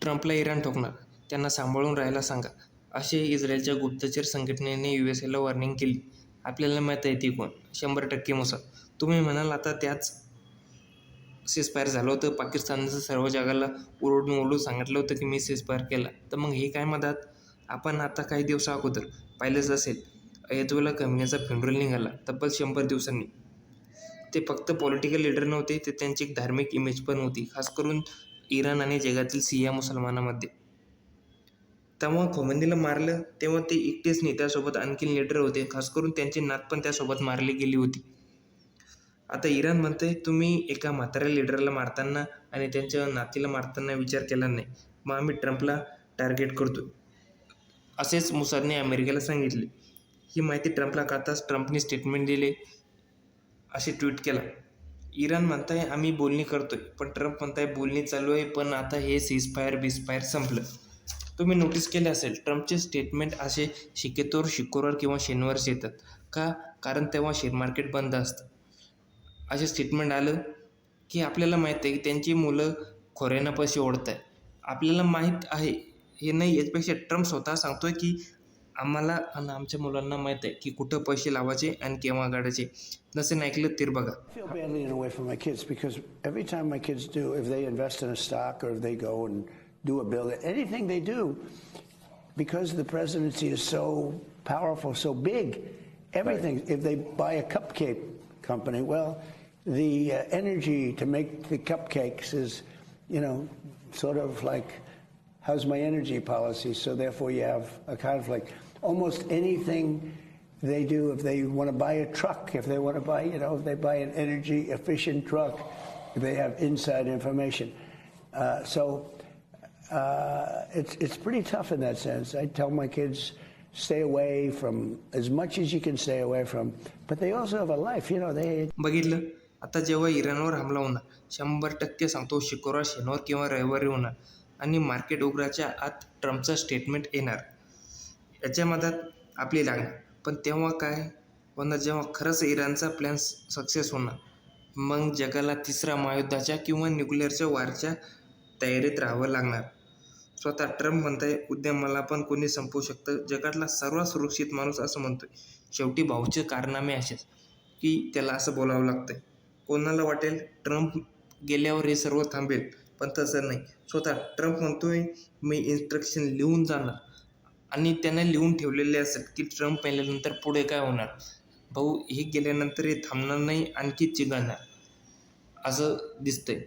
ट्रम्पला Iran ठोकणार, त्यांना सांभाळून राहायला सांगा, असे इस्रायलच्या गुप्तचर संघटनेने USAला वॉर्निंग केली. आपल्याला माहीत आहे ती कोण. 100% मोसाद. तुम्ही म्हणाल आता त्याच सीजफायर झालं होतं, पाकिस्तानचं सर्व जगाला ओरडून सांगितलं होतं की मी सीजफायर केला. तर मग हे काय मधात? आपण आता काही दिवसा अगोदर पाहिलंच असेल, अयतोल्ला खमेनीचा फ्युनरल निघाला तब्बल 100 दिवसांनी. ते फक्त पॉलिटिकल लीडर नव्हते, ते त्यांची एक धार्मिक इमेज पण होती, खास करून इराण आणि जगातील शिया मुसलमानांमध्ये. तेव्हा खोमेनीला मारलं तेव्हा ते एकटेच नाही, त्यासोबत आणखीन लीडर होते, खास करून त्यांची नात पण त्यासोबत मारली गेली होती. आता इराण म्हणतंय तुम्ही एका म्हाताऱ्या लीडरला मारताना आणि त्यांच्या नातीला मारताना विचार केला नाही, मग आम्ही ट्रम्पला टार्गेट करतोय, असेच मोसादने अमेरिकेला सांगितले. ही माहिती ट्रम्पला कळताच ट्रम्पने स्टेटमेंट दिले, असे ट्विट केला. इराण म्हणताय आम्ही बोलणी करतोय, पण ट्रम्प म्हणताय बोलणी चालू आहे, पण आता हे सीजफायर संपलं. तुम्ही नोटीस केले असेल, ट्रम्पचे स्टेटमेंट असे शक्यतोवर शुक्रवार किंवा शनिवारच येतात. का? कारण तेव्हा शेअर मार्केट बंद असतं. असे स्टेटमेंट आलं की आपल्याला माहीत आहे की त्यांची मुलं खोऱ्यानं पैसे ओढत आहे. आपल्याला माहीत आहे हे नाही, याच्यापेक्षा ट्रम्प स्वतः सांगतोय की आम्हाला आणि आमच्या मुलांना माहीत आहे की कुठं पैसे लावायचे आणि केव्हा काढायचे. नसेल ऐकलं तर बघा. I feel badly in a way for my kids because every time my kids do, if they invest in a stock or if they go and do a bill, anything they do, because the presidency is so powerful, so big, everything. Right. If they buy a cupcake company, well, the energy to make the cupcakes is, sort of like, how's my energy policy? So therefore you have a conflict. Almost anything they do, if they want to buy a truck, if they want to buy, if they buy an energy efficient truck, they have inside information. It's pretty tough in that sense. I tell my kids, stay away from as much as you can stay away from, but they also have a life, they. बघितलं, आता जेव्हा इराणवर हमला होणार, 100% सांगतो शुक्रवार, शनिवार किंवा रविवारी होणार आणि मार्केट उघडायच्या आत ट्रम्पचं स्टेटमेंट येणार. याच्या मधात आपली लागणार. पण तेव्हा काय होणार? जेव्हा खरंच इराणचा प्लॅन सक्सेस होणार, मग जगाला तिसऱ्या महायुद्धाच्या किंवा न्यूक्लिअरच्या वारच्या तयारीत राहावं लागणार. स्वतः ट्रम्प म्हणताय उद्या मला पण कोणी संपवू शकतं, जगातला सर्वात सुरक्षित माणूस असं म्हणतोय. शेवटी भाऊचे कारनामे असेच की त्याला असं बोलावं लागतंय. कोणाला वाटेल ट्रम्प गेल्यावर हे सर्व थांबेल, पण तसं नाही. स्वतः ट्रम्प म्हणतोय मी इन्स्ट्रक्शन लिहून जाणार आणि त्याने लिहून ठेवलेले असेल की ट्रम्प पेल्यानंतर पुढे काय होणार. भाऊ हे गेल्यानंतर हे थांबणार नाही, आणखी चिघळणार असं दिसतंय.